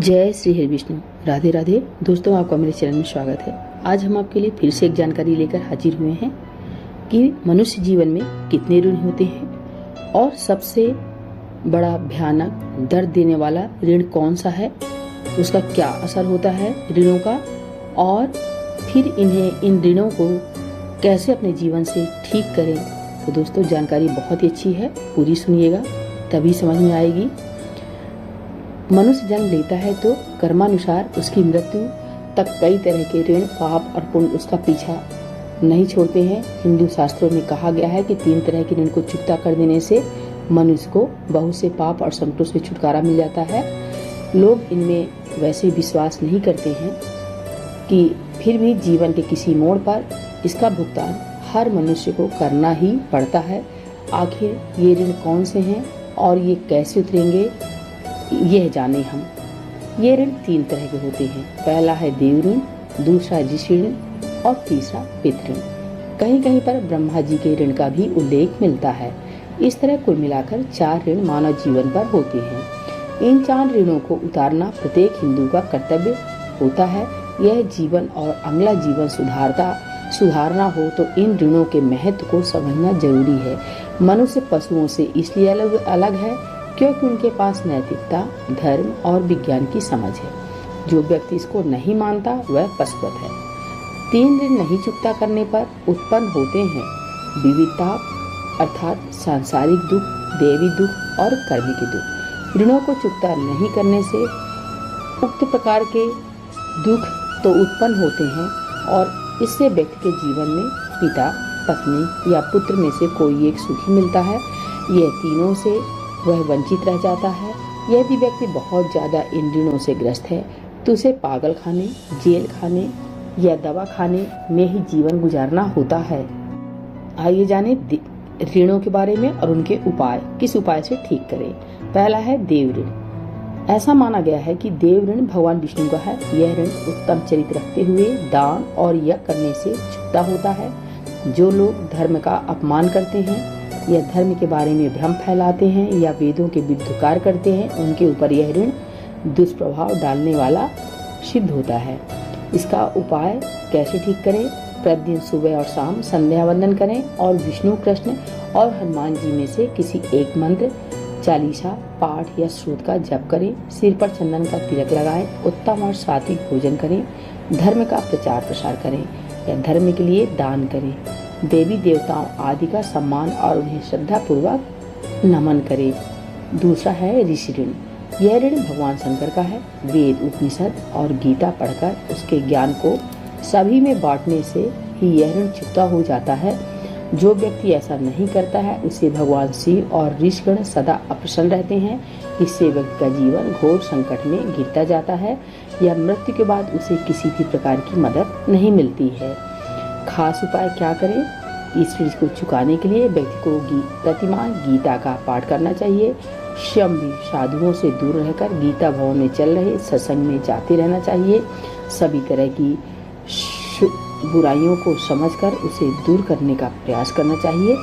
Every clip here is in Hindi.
जय श्री हरि विष्णु। राधे राधे दोस्तों, आपका मेरे चैनल में स्वागत है। आज हम आपके लिए फिर से एक जानकारी लेकर हाजिर हुए हैं कि मनुष्य जीवन में कितने ऋण होते हैं और सबसे बड़ा भयानक दर्द देने वाला ऋण कौन सा है, उसका क्या असर होता है ऋणों का, और फिर इन ऋणों को कैसे अपने जीवन से ठीक करें। तो दोस्तों, जानकारी बहुत ही अच्छी है, पूरी सुनिएगा तभी समझ में आएगी। मनुष्य जन्म लेता है तो कर्मानुसार उसकी मृत्यु तक कई तरह के ऋण, पाप और पुण्य उसका पीछा नहीं छोड़ते हैं। हिंदू शास्त्रों में कहा गया है कि 3 तरह के ऋण को चुकता कर देने से मनुष्य को बहुत से पाप और संकटों से छुटकारा मिल जाता है। लोग इनमें वैसे विश्वास नहीं करते हैं कि फिर भी जीवन के किसी मोड़ पर इसका भुगतान हर मनुष्य को करना ही पड़ता है। आखिर ये ऋण कौन से हैं और ये कैसे उतरेंगे, यह जाने हम। ये ऋण 3 तरह के होते हैं। पहला है देव ऋण, दूसरा ऋषि ऋण और तीसरा पितृ ऋण। कहीं कहीं पर ब्रह्मा जी के ऋण का भी उल्लेख मिलता है। इस तरह कुल मिलाकर 4 ऋण मानव जीवन पर होते हैं। इन 4 ऋणों को उतारना प्रत्येक हिंदू का कर्तव्य होता है। यह जीवन और अगला जीवन सुधारना हो तो इन ऋणों के महत्व को समझना जरूरी है। मनुष्य पशुओं से इसलिए अलग है क्योंकि उनके पास नैतिकता, धर्म और विज्ञान की समझ है। जो व्यक्ति इसको नहीं मानता वह पशुवत है। 3 ऋण नहीं चुकता करने पर उत्पन्न होते हैं विविधता, अर्थात सांसारिक दुख, देवी दुख और कर्मी के दुख। ऋणों को चुकता नहीं करने से उक्त प्रकार के दुख तो उत्पन्न होते हैं और इससे व्यक्ति के जीवन में पिता, पत्नी या पुत्र में से कोई एक सुखी मिलता है। यह तीनों से वह वंचित रह जाता है। यदि व्यक्ति बहुत ज़्यादा इन ऋणों से ग्रस्त है तो उसे पागल खाने, जेल खाने या दवा खाने में ही जीवन गुजारना होता है। आइए जाने ऋणों के बारे में और उनके उपाय, किस उपाय से ठीक करें। पहला है देव ऋण। ऐसा माना गया है कि देव ऋण भगवान विष्णु का है। यह ऋण उत्तम चरित्र रखते हुए दान और यज्ञ करने से चुकता होता है। जो लोग धर्म का अपमान करते हैं या धर्म के बारे में भ्रम फैलाते हैं या वेदों के विरुद्ध कार्य करते हैं, उनके ऊपर यह ऋण दुष्प्रभाव डालने वाला सिद्ध होता है। इसका उपाय कैसे ठीक करें? प्रतिदिन सुबह और शाम संध्या वंदन करें और विष्णु, कृष्ण और हनुमान जी में से किसी एक मंत्र, चालीसा पाठ या श्रोत का जप करें। सिर पर चंदन का तिलक लगाएं। उत्तम और सात्विक भोजन करें। धर्म का प्रचार प्रसार करें या धर्म के लिए दान करें। देवी देवताओं आदि का सम्मान और उन्हें श्रद्धा पूर्वक नमन करें। दूसरा है ऋषि ऋण। यह ऋण भगवान शंकर का है। वेद, उपनिषद और गीता पढ़कर उसके ज्ञान को सभी में बांटने से ही यह ऋण चुकता हो जाता है। जो व्यक्ति ऐसा नहीं करता है उसे भगवान शिव और ऋषिगण सदा अप्रसन्न रहते हैं। इससे व्यक्ति का जीवन घोर संकट में गिरता जाता है या मृत्यु के बाद उसे किसी भी प्रकार की मदद नहीं मिलती है। खास उपाय क्या करें? इस ऋण को चुकाने के लिए व्यक्ति को प्रतिमाह गीता का पाठ करना चाहिए। शम्भी साधुओं से दूर रहकर गीता भवन में चल रहे सत्संग में जाते रहना चाहिए। सभी तरह की बुराइयों को समझकर उसे दूर करने का प्रयास करना चाहिए।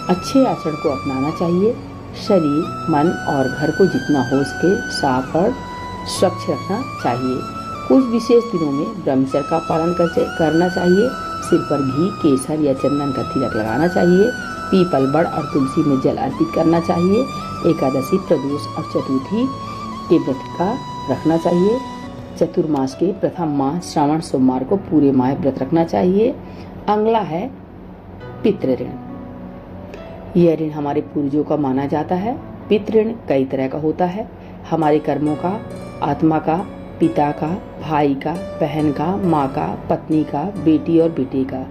अच्छे आचरण को अपनाना चाहिए। शरीर, मन और घर को जितना हो सके साफ और स्वच्छ रखना चाहिए। कुछ विशेष दिनों में ब्रह्मचर्य का पालन करना चाहिए। सिर पर घी, केसर या चंदन का तिलक लगाना चाहिए। पीपल, बड़ और तुलसी में जल अर्पित करना चाहिए। एकादशी, प्रदोष और चतुर्थी के व्रत का रखना चाहिए। चतुर्मास के प्रथम माह श्रावण सोमवार को पूरे माह व्रत रखना चाहिए। अगला है पितृ ऋण। यह ऋण हमारे पूर्वजों का माना जाता है। पितृ ऋण कई तरह का होता है। हमारे कर्मों का, आत्मा का, पिता का, भाई का, बहन का, माँ का, पत्नी का, बेटी और बेटे का।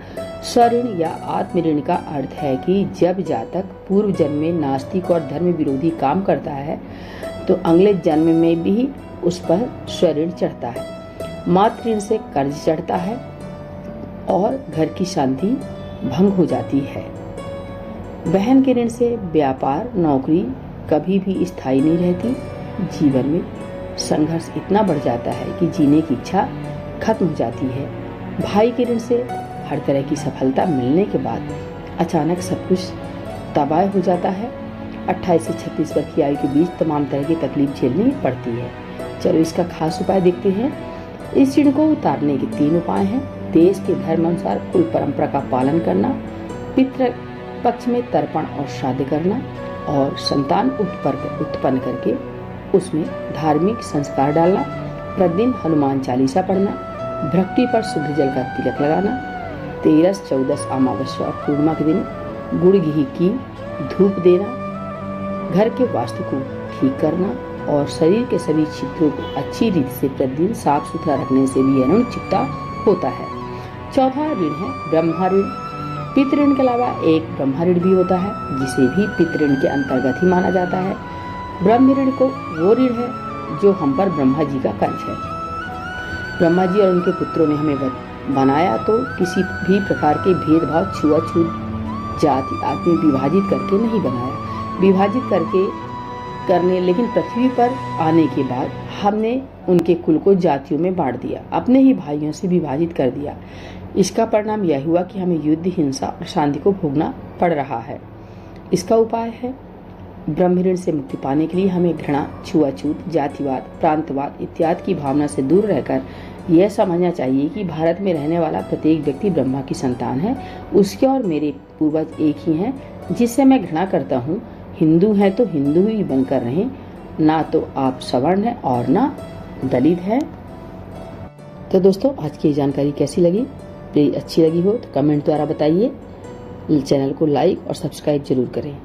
स्वऋण या आत्म ऋण का अर्थ है कि जब जातक पूर्व जन्म में नास्तिक और धर्म विरोधी काम करता है तो अगले जन्म में भी उस पर स्वऋण चढ़ता है। मातृ ऋण से कर्ज चढ़ता है और घर की शांति भंग हो जाती है। बहन के ऋण से व्यापार, नौकरी कभी भी स्थायी नहीं रहती। जीवन में संघर्ष इतना बढ़ जाता है कि जीने की इच्छा खत्म हो जाती है। भाई के ऋण से हर तरह की सफलता मिलने के बाद अचानक सब कुछ तबाह हो जाता है। 28 से 36 वर्ष की आयु के बीच तमाम तरह की तकलीफ झेलनी पड़ती है। चलो इसका खास उपाय देखते हैं। इस ऋण को उतारने के 3 उपाय हैं। देश के धर्म अनुसार कुल परंपरा का पालन करना, पितृ पक्ष में तर्पण और श्राद्ध करना और संतान उत्पन्न करके उसमें धार्मिक संस्कार डालना, प्रतिदिन हनुमान चालीसा पढ़ना, भ्रक्ति पर शुद्ध जल का तिलक लगाना, 13, 14 अमावस्या और पूर्णिमा के दिन गुड़ घी की धूप देना, घर के वास्तु को ठीक करना और शरीर के सभी छिद्रों को अच्छी रीति से प्रतिदिन साफ सुथरा रखने से भी ऋण चुकता होता है। चौथा ऋण है ब्रह्मा ऋण। पितृ ऋण के अलावा एक ब्रह्मा ऋण भी होता है, जिसे भी पितृ ऋण के अंतर्गत ही माना जाता है। ब्रह्म ऋण को वो ऋण है जो हम पर ब्रह्मा जी का कंच है। ब्रह्मा जी और उनके पुत्रों ने हमें बनाया तो किसी भी प्रकार के भेदभाव, छुआछूत, जाति आदि विभाजित करके नहीं बनाया, विभाजित करने लेकिन पृथ्वी पर आने के बाद हमने उनके कुल को जातियों में बांट दिया, अपने ही भाइयों से विभाजित कर दिया। इसका परिणाम यह हुआ कि हमें युद्ध, हिंसा और शांति को भोगना पड़ रहा है। इसका उपाय है ब्रह्म ऋण से मुक्ति पाने के लिए हमें घृणा, छुआछूत, जातिवाद, प्रांतवाद इत्यादि की भावना से दूर रहकर यह समझना चाहिए कि भारत में रहने वाला प्रत्येक व्यक्ति ब्रह्मा की संतान है। उसके और मेरे पूर्वज एक ही हैं। जिससे मैं घृणा करता हूँ, हिंदू हैं तो हिंदू ही बनकर रहें, ना तो आप सवर्ण हैं और ना दलित हैं। तो दोस्तों, आज की जानकारी कैसी लगी? प्लीज अच्छी लगी हो तो कमेंट द्वारा बताइए। चैनल को लाइक और सब्सक्राइब जरूर करें।